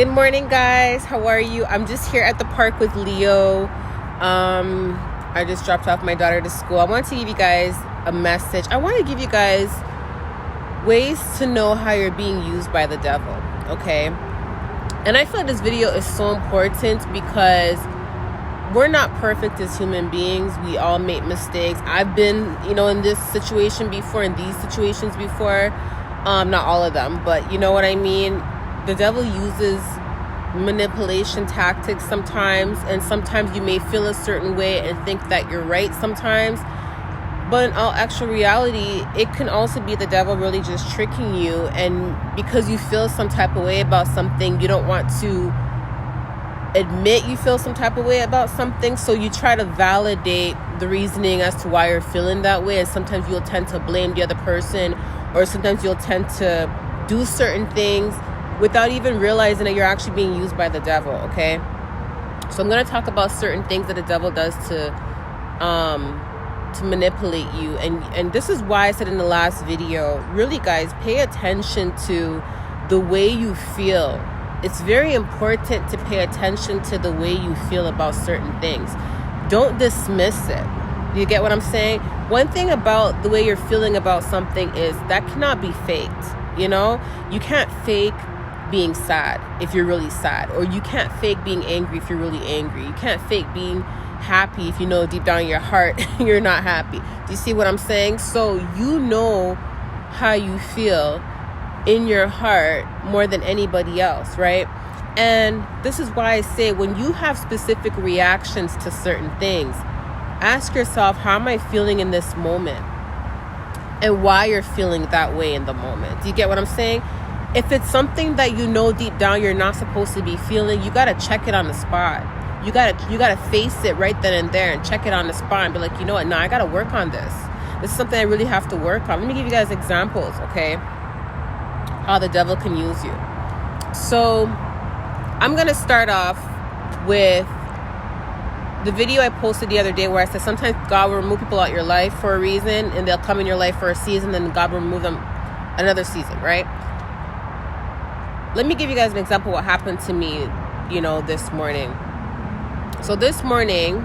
Good morning, guys. How are you? I'm just here at the park with Leo. I just dropped off my daughter to school. I want to give you guys a message. I want to give you guys ways to know how you're being used by the devil, okay? And I feel this video is so important because we're not perfect as human beings. We all make mistakes. I've been, in this situation before, in these situations before. Not all of them, but you know what I mean? The devil uses manipulation tactics sometimes, and sometimes you may feel a certain way and think that you're right sometimes. But in all actual reality, it can also be the devil really just tricking you, and because you feel some type of way about something, you don't want to admit you feel some type of way about something, so you try to validate the reasoning as to why you're feeling that way, and sometimes you'll tend to blame the other person, or sometimes you'll tend to do certain things without even realizing that you're actually being used by the devil, okay? So I'm going to talk about certain things that the devil does to manipulate you. And this is why I said in the last video, really, guys, pay attention to the way you feel. It's very important to pay attention to the way you feel about certain things. Don't dismiss it. You get what I'm saying? One thing about the way you're feeling about something is that cannot be faked. You can't fake being sad if you're really sad, or you can't fake being angry if you're really angry. You can't fake being happy if you know deep down in your heart you're not happy. Do you see what I'm saying? So you know how you feel in your heart more than anybody else, right? And this is why I say, when you have specific reactions to certain things, ask yourself, how am I feeling in this moment? And why you're feeling that way in the moment. Do you get what I'm saying? If it's something that you know deep down you're not supposed to be feeling, you got to check it on the spot. You got to face it right then and there and check it on the spot and be like, you know what? No, I got to work on this. This is something I really have to work on. Let me give you guys examples, okay? How the devil can use you. So I'm going to start off with the video I posted the other day where I said sometimes God will remove people out your life for a reason, and they'll come in your life for a season, then God will remove them another season, right? Let me give you guys an example of what happened to me, this morning. So this morning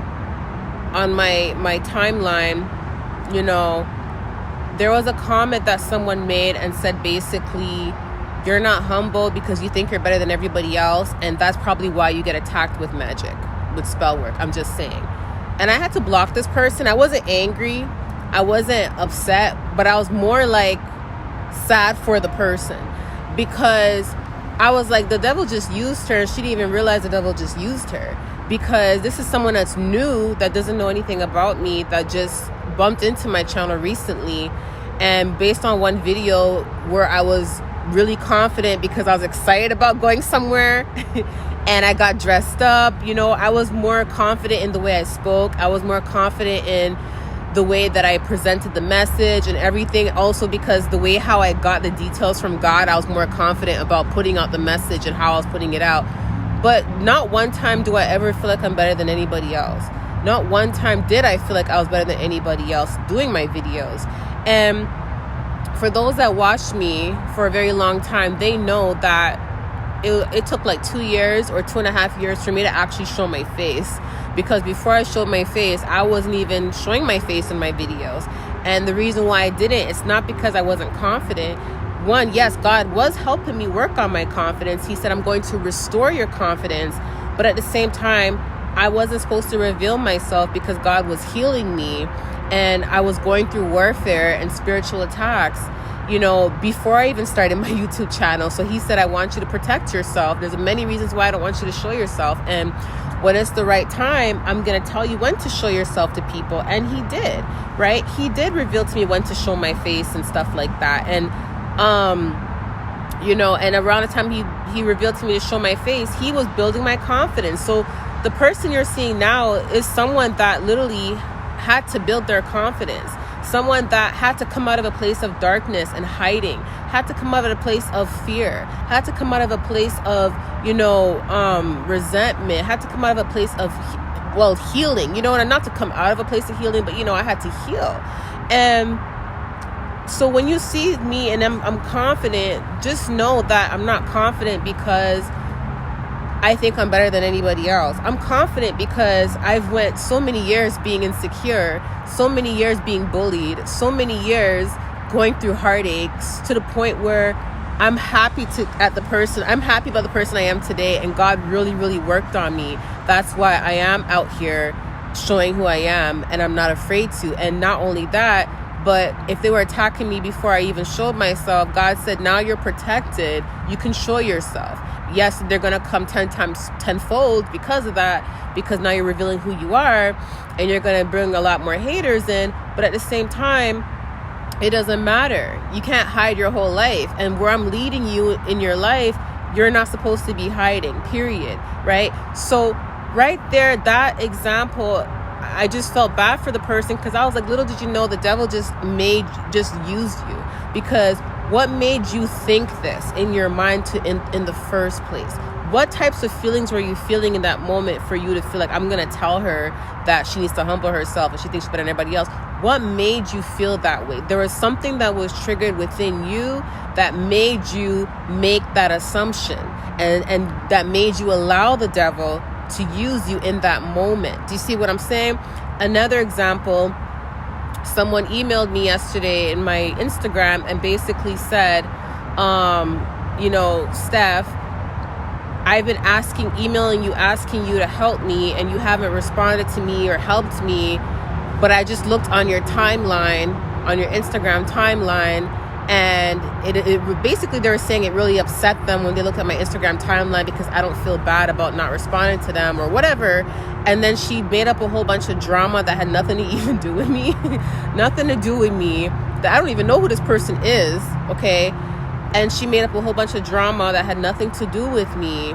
on my timeline, there was a comment that someone made and said basically, you're not humble because you think you're better than everybody else, and that's probably why you get attacked with magic, with spell work. I'm just saying. And I had to block this person. I wasn't angry. I wasn't upset, but I was more like sad for the person, because I was like, the devil just used her. She didn't even realize the devil just used her, because this is someone that's new, that doesn't know anything about me, that just bumped into my channel recently. And based on one video where I was really confident because I was excited about going somewhere and I got dressed up, I was more confident in the way I spoke. I was more confident in the way that I presented the message and everything. Also because the way how I got the details from God, I was more confident about putting out the message and how I was putting it out. But not one time do I ever feel like I'm better than anybody else. Not one time did I feel like I was better than anybody else doing my videos. And for those that watched me for a very long time, they know that it took like 2 years or 2.5 years for me to actually show my face. Because before I showed my face, I wasn't even showing my face in my videos. And the reason why I didn't, it's not because I wasn't confident. One, yes, God was helping me work on my confidence. He said, I'm going to restore your confidence. But at the same time, I wasn't supposed to reveal myself because God was healing me. And I was going through warfare and spiritual attacks, before I even started my YouTube channel. So he said, I want you to protect yourself. There's many reasons why I don't want you to show yourself. And when it's the right time, I'm going to tell you when to show yourself to people. And he did, right? He did reveal to me when to show my face and stuff like that. And, and around the time he revealed to me to show my face, he was building my confidence. So the person you're seeing now is someone that literally had to build their confidence. Someone that had to come out of a place of darkness and hiding, had to come out of a place of fear, had to come out of a place of, resentment, had to come out of a place of, healing, and not to come out of a place of healing, but, I had to heal. And So when you see me and I'm confident, just know that I'm not confident because I think I'm better than anybody else. I'm confident because I've went so many years being insecure, so many years being bullied, so many years going through heartaches, to the point where I'm happy about the person I am today, and God really, really worked on me. That's why I am out here showing who I am, and I'm not afraid to. And not only that, but if they were attacking me before I even showed myself, God said, now you're protected. You can show yourself. Yes, they're going to come 10 times tenfold because of that, because now you're revealing who you are, and you're going to bring a lot more haters in. But at the same time, it doesn't matter. You can't hide your whole life. And where I'm leading you in your life, you're not supposed to be hiding, period. Right? So right there, that example, I just felt bad for the person, because I was like, little did you know, the devil just used you. Because what made you think this in your mind in the first place? What types of feelings were you feeling in that moment for you to feel like, I'm going to tell her that she needs to humble herself and she thinks she's better than everybody else? What made you feel that way? There was something that was triggered within you that made you make that assumption, and that made you allow the devil to use you in that moment. Do you see what I'm saying? Another example, someone emailed me yesterday in my Instagram and basically said, Steph, I've been emailing you, asking you to help me, and you haven't responded to me or helped me. But I just looked on your timeline, on your Instagram timeline, and it basically, they were saying it really upset them when they looked at my Instagram timeline because I don't feel bad about not responding to them or whatever. And then she made up a whole bunch of drama that had nothing to even do with me, nothing to do with me, that I don't even know who this person is, okay? And she made up a whole bunch of drama that had nothing to do with me,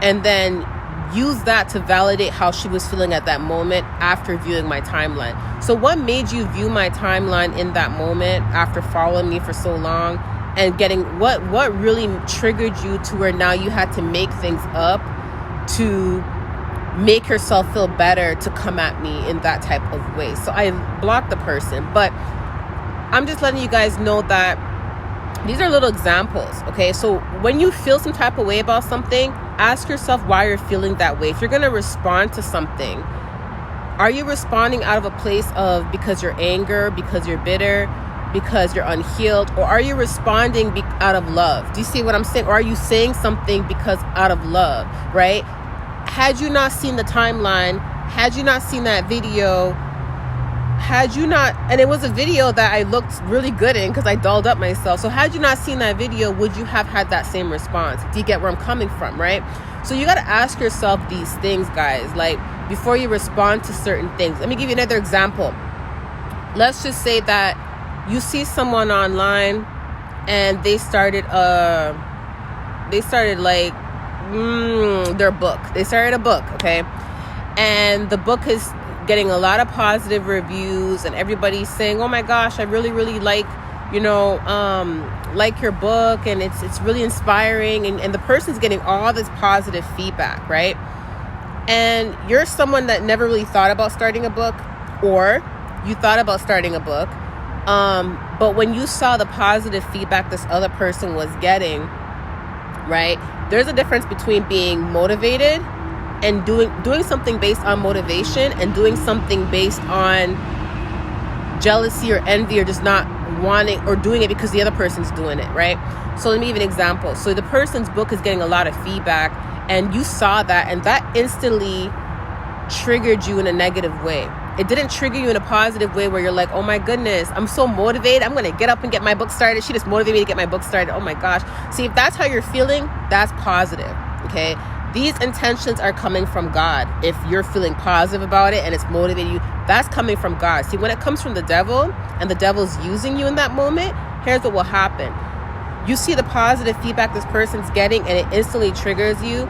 and then used that to validate how she was feeling at that moment after viewing my timeline. So what made you view my timeline in that moment after following me for so long, and getting what really triggered you to where now you had to make things up to make yourself feel better to come at me in that type of way? So I blocked the person, but I'm just letting you guys know that these are little examples, okay? So when you feel some type of way about something, ask yourself why you're feeling that way. If you're going to respond to something, are you responding out of a place of because you're anger, because you're bitter, because you're unhealed, or are you responding out of love? Do you see what I'm saying? Or are you saying something because out of love, right? Had you not seen the timeline, had you not seen that video, and it was a video that I looked really good in because I dolled up myself. So had you not seen that video, would you have had that same response? Do you get where I'm coming from, right? So you got to ask yourself these things, guys, like before you respond to certain things. Let me give you another example. Let's just say that you see someone online and they started their book. They started a book, okay? And the book is getting a lot of positive reviews, and everybody's saying, oh my gosh, I really, really like your book, and it's really inspiring, and the person's getting all this positive feedback, right? And you're someone that never really thought about starting a book, or you thought about starting a book, but when you saw the positive feedback this other person was getting, right, there's a difference between being motivated and doing something based on motivation, and doing something based on jealousy or envy, or just not wanting, or doing it because the other person's doing it, right? So let me give an example. So the person's book is getting a lot of feedback, and you saw that, and that instantly triggered you in a negative way. It didn't trigger you in a positive way where you're like, oh my goodness, I'm so motivated, I'm going to get up and get my book started. She just motivated me to get my book started. Oh my gosh. See, if that's how you're feeling, that's positive, okay? These intentions are coming from God. If you're feeling positive about it and it's motivating you, that's coming from God. See, when it comes from the devil, and the devil's using you in that moment, here's what will happen. You see the positive feedback this person's getting, and it instantly triggers you.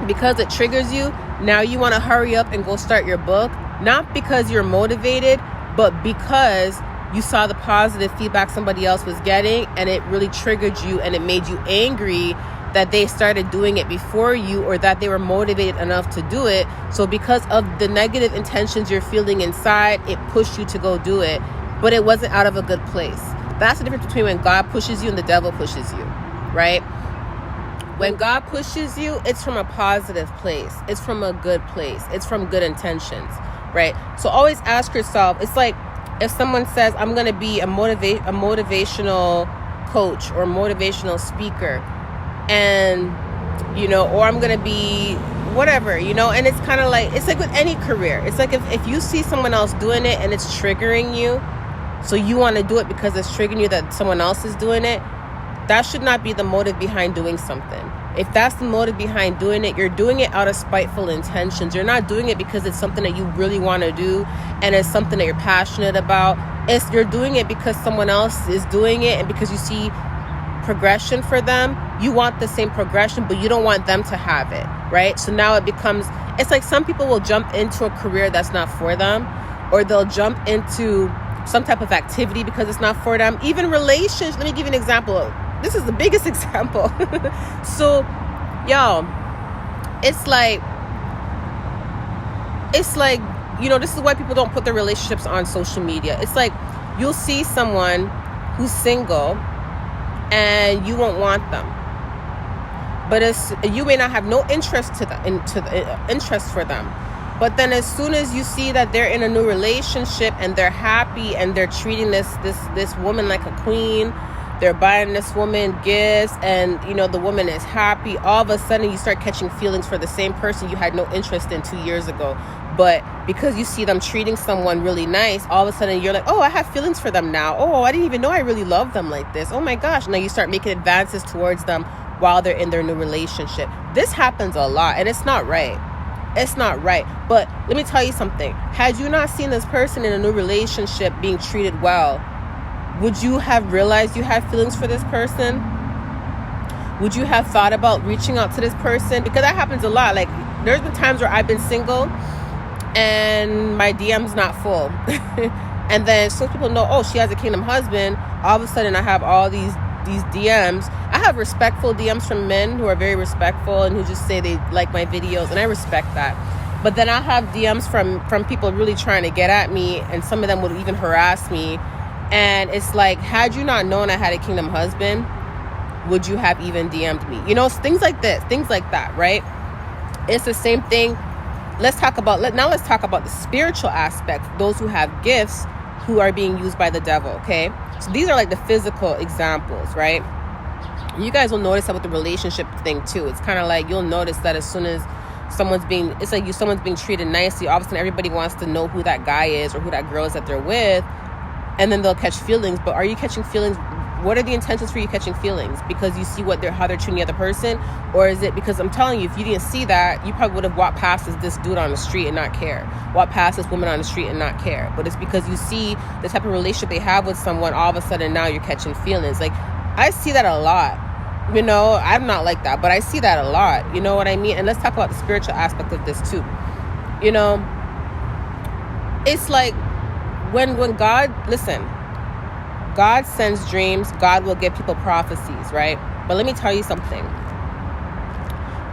Because it triggers you, now you want to hurry up and go start your book, not because you're motivated, but because you saw the positive feedback somebody else was getting, and it really triggered you, and it made you angry that they started doing it before you, or that they were motivated enough to do it. So because of the negative intentions you're feeling inside, it pushed you to go do it, but it wasn't out of a good place. That's the difference between when God pushes you and the devil pushes you, right? When God pushes you, it's from a positive place. It's from a good place. It's from good intentions, right? So always ask yourself, it's like if someone says, I'm going to be a motivational coach or motivational speaker, and, you know, or I'm going to be whatever, you know, and it's kind of like, it's like with any career. It's like if you see someone else doing it and it's triggering you, so you want to do it because it's triggering you that someone else is doing it, that should not be the motive behind doing something. If that's the motive behind doing it, you're doing it out of spiteful intentions. You're not doing it because it's something that you really want to do and it's something that you're passionate about. You're doing it because someone else is doing it, and because you see progression for them, you want the same progression, but you don't want them to have it, right? So now it becomes, it's like some people will jump into a career that's not for them, or they'll jump into some type of activity because it's not for them. Even relationships, let me give you an example. This is the biggest example. So, y'all, it's like, you know, this is why people don't put their relationships on social media. It's like you'll see someone who's single and you won't want them, but you may not have no interest interest for them. But then as soon as you see that they're in a new relationship and they're happy and they're treating this woman like a queen, they're buying this woman gifts, and, you know, the woman is happy, all of a sudden you start catching feelings for the same person you had no interest in 2 years ago. But because you see them treating someone really nice, all of a sudden you're like, oh, I have feelings for them now. Oh, I didn't even know I really love them like this. Oh my gosh. Now you start making advances towards them while they're in their new relationship. This happens a lot, and it's not right. It's not right. But let me tell you something. Had you not seen this person in a new relationship being treated well, would you have realized you had feelings for this person? Would you have thought about reaching out to this person? Because that happens a lot. Like, there's been times where I've been single and my DM's not full. And then some people know, oh, she has a kingdom husband. All of a sudden I have all these DMs. I have respectful DMs from men who are very respectful and who just say they like my videos, and I respect that. But then I have DMs from people really trying to get at me, and some of them would even harass me. And it's like, had you not known I had a kingdom husband, would you have even DM'd me? You know, things like this, things like that, right? It's the same thing. Let's talk about the spiritual aspect, those who have gifts who are being used by the devil, okay? So these are like the physical examples, right? You guys will notice that with the relationship thing too. It's kind of like you'll notice that as soon as someone's being treated nicely, all of a sudden everybody wants to know who that guy is or who that girl is that they're with. And then they'll catch feelings. But are you catching feelings? What are the intentions for you catching feelings? Because you see how they're treating the other person? Or is it because, I'm telling you, if you didn't see that, you probably would have walked past this dude on the street and not care. Walked past this woman on the street and not care. But it's because you see the type of relationship they have with someone, all of a sudden now you're catching feelings. Like, I see that a lot. You know, I'm not like that, but I see that a lot. You know what I mean? And let's talk about the spiritual aspect of this too. You know, it's like, when God sends dreams, God will give people prophecies, right? But let me tell you something.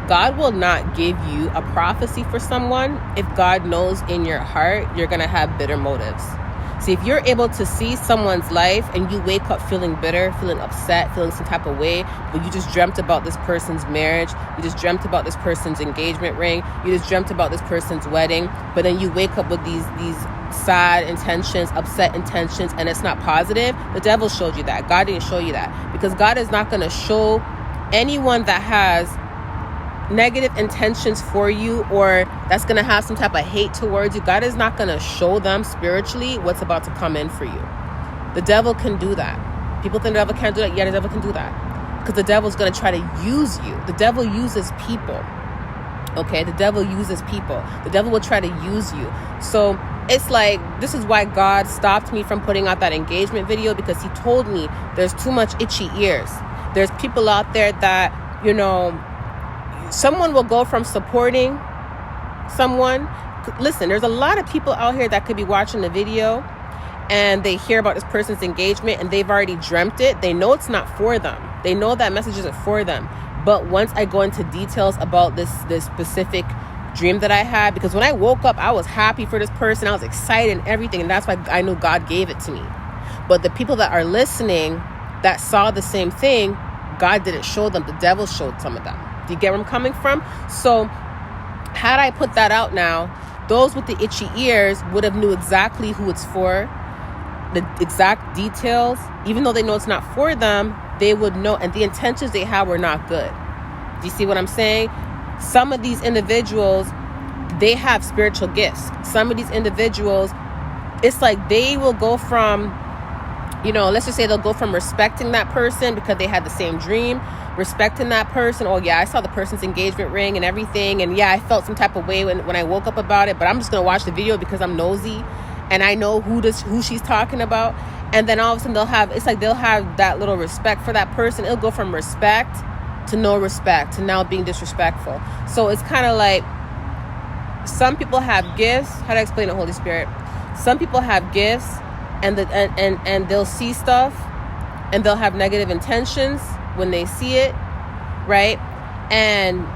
God will not give you a prophecy for someone if God knows in your heart you're going to have bitter motives. See, if you're able to see someone's life and you wake up feeling bitter, feeling upset, feeling some type of way, but you just dreamt about this person's marriage, you just dreamt about this person's engagement ring, you just dreamt about this person's wedding, but then you wake up with these sad intentions, upset intentions, and it's not positive, the devil showed you that. God didn't show you that, because God is not going to show anyone that has negative intentions for you or that's going to have some type of hate towards you. God is not going to show them spiritually what's about to come in for you. The devil can do that. People think the devil can't do that. Yeah, the devil can do that, because the devil's going to try to use you. The devil uses people. Okay, the devil uses people. The devil will try to use you. So it's like, this is why God stopped me from putting out that engagement video, because he told me there's too much itchy ears. There's people out there that, you know, someone will go from supporting someone. Listen, there's a lot of people out here that could be watching the video and they hear about this person's engagement and they've already dreamt it. They know it's not for them. They know that message isn't for them. But once I go into details about this specific dream that I had, because when I woke up, I was happy for this person. I was excited and everything. And that's why I knew God gave it to me. But the people that are listening that saw the same thing, God didn't show them. The devil showed some of them. Do you get where I'm coming from? So had I put that out now, those with the itchy ears would have knew exactly who it's for, the exact details. Even though they know it's not for them, they would know. And the intentions they had were not good. Do you see what I'm saying? Some of these individuals, they have spiritual gifts. Some of these individuals, it's like they will go from, let's just say they'll go from respecting that person because they had the same dream, respecting that person. Oh yeah, I saw the person's engagement ring and everything, and yeah, I felt some type of way when I woke up about it, but I'm just gonna watch the video because I'm nosy and I know who she's talking about. And then all of a sudden they'll have that little respect for that person. It'll go from respect to no respect to now being disrespectful. So it's kind of like, some people have gifts. How do I explain it, Holy Spirit? Some people have gifts and they'll see stuff and they'll have negative intentions when they see it, right? And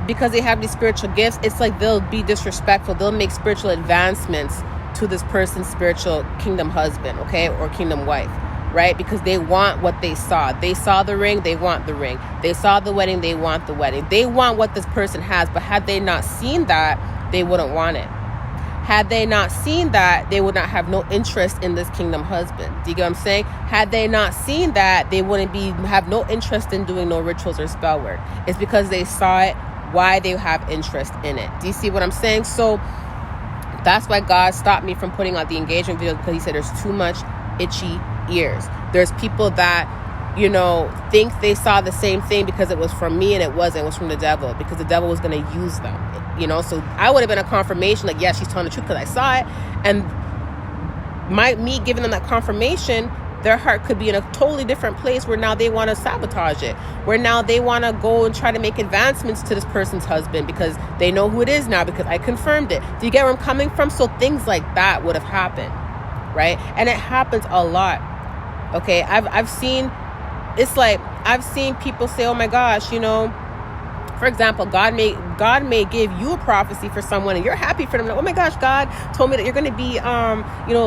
because they have these spiritual gifts, it's like they'll be disrespectful. They'll make spiritual advancements to this person's spiritual kingdom husband, okay, or kingdom wife, right? Because they want what they saw. They saw the ring, they want the ring. They saw the wedding, they want the wedding. They want what this person has, but had they not seen that, they wouldn't want it. Had they not seen that, they would not have no interest in this kingdom husband. Do you get what I'm saying? Had they not seen that, they wouldn't have no interest in doing no rituals or spell work. It's because they saw it, why they have interest in it. Do you see what I'm saying? So that's why God stopped me from putting out the engagement video, because he said there's too much itchy ears. There's people that, think they saw the same thing because it was from me, and it wasn't. It was from the devil, because the devil was going to use them. So I would have been a confirmation, like, yeah, she's telling the truth because I saw it. And me giving them that confirmation, their heart could be in a totally different place where now they want to sabotage it, where now they want to go and try to make advancements to this person's husband because they know who it is now because I confirmed it. Do you get where I'm coming from? So things like that would have happened, right? And it happens a lot. Okay, I've seen people say, oh my gosh, for example, God may give you a prophecy for someone and you're happy for them. Like, oh my gosh, God told me that you're going to be,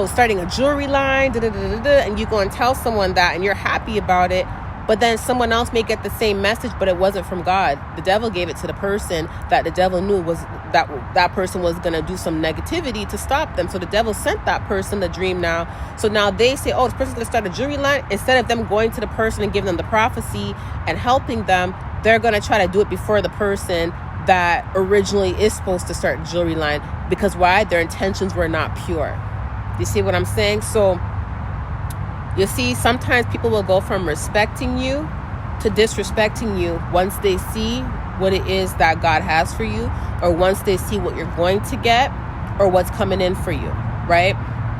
starting a jewelry line, and you go and tell someone that and you're happy about it. But then someone else may get the same message, but it wasn't from God. The devil gave it to the person that the devil knew was that person was going to do some negativity to stop them. So the devil sent that person the dream now. So now they say, oh, this person's going to start a jewelry line. Instead of them going to the person and giving them the prophecy and helping them, they're going to try to do it before the person that originally is supposed to start jewelry line. Because why? Their intentions were not pure. You see what I'm saying? So you see, sometimes people will go from respecting you to disrespecting you once they see what it is that God has for you, or once they see what you're going to get or what's coming in for you, right?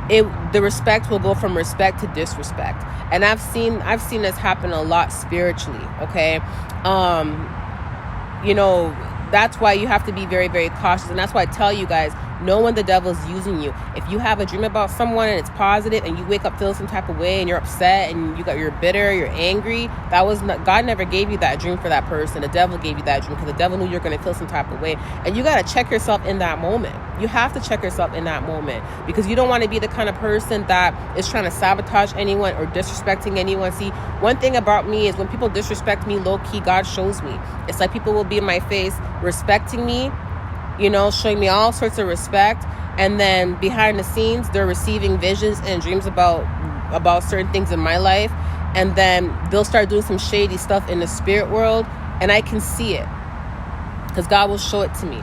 The respect will go from respect to disrespect. And I've seen this happen a lot spiritually, okay? That's why you have to be very, very cautious. And that's why I tell you guys, know when the devil's using you. If you have a dream about someone and it's positive and you wake up feeling some type of way and you're upset and you're bitter, you're angry, God never gave you that dream for that person. The devil gave you that dream because the devil knew you're going to feel some type of way. And you got to check yourself in that moment. You have to check yourself in that moment, because you don't want to be the kind of person that is trying to sabotage anyone or disrespecting anyone. See, one thing about me is when people disrespect me low-key, God shows me. It's like people will be in my face respecting me, showing me all sorts of respect, and then behind the scenes they're receiving visions and dreams about certain things in my life, and then they'll start doing some shady stuff in the spirit world, and I can see it because God will show it to me.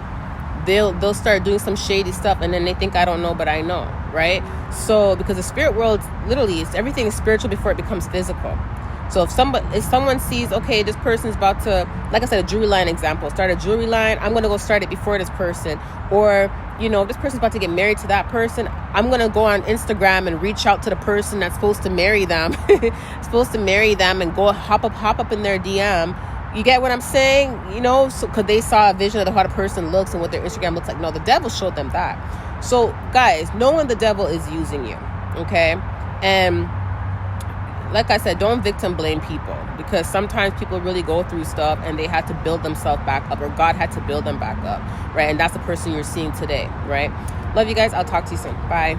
They'll start doing some shady stuff, and then they think I don't know, but I know, right? So because the spirit world, literally, everything is spiritual before it becomes physical. So if someone sees, okay, this person's about to, like I said, a jewelry line example, start a jewelry line, I'm going to go start it before this person. Or, if this person's about to get married to that person, I'm going to go on Instagram and reach out to the person that's supposed to marry them, and go hop up in their DM. You get what I'm saying? Because they saw a vision of how the person looks and what their Instagram looks like. No, the devil showed them that. So guys, know when the devil is using you, okay? And like I said, don't victim blame people, because sometimes people really go through stuff and they had to build themselves back up, or God had to build them back up, right? And that's the person you're seeing today, right? Love you guys. I'll talk to you soon. Bye.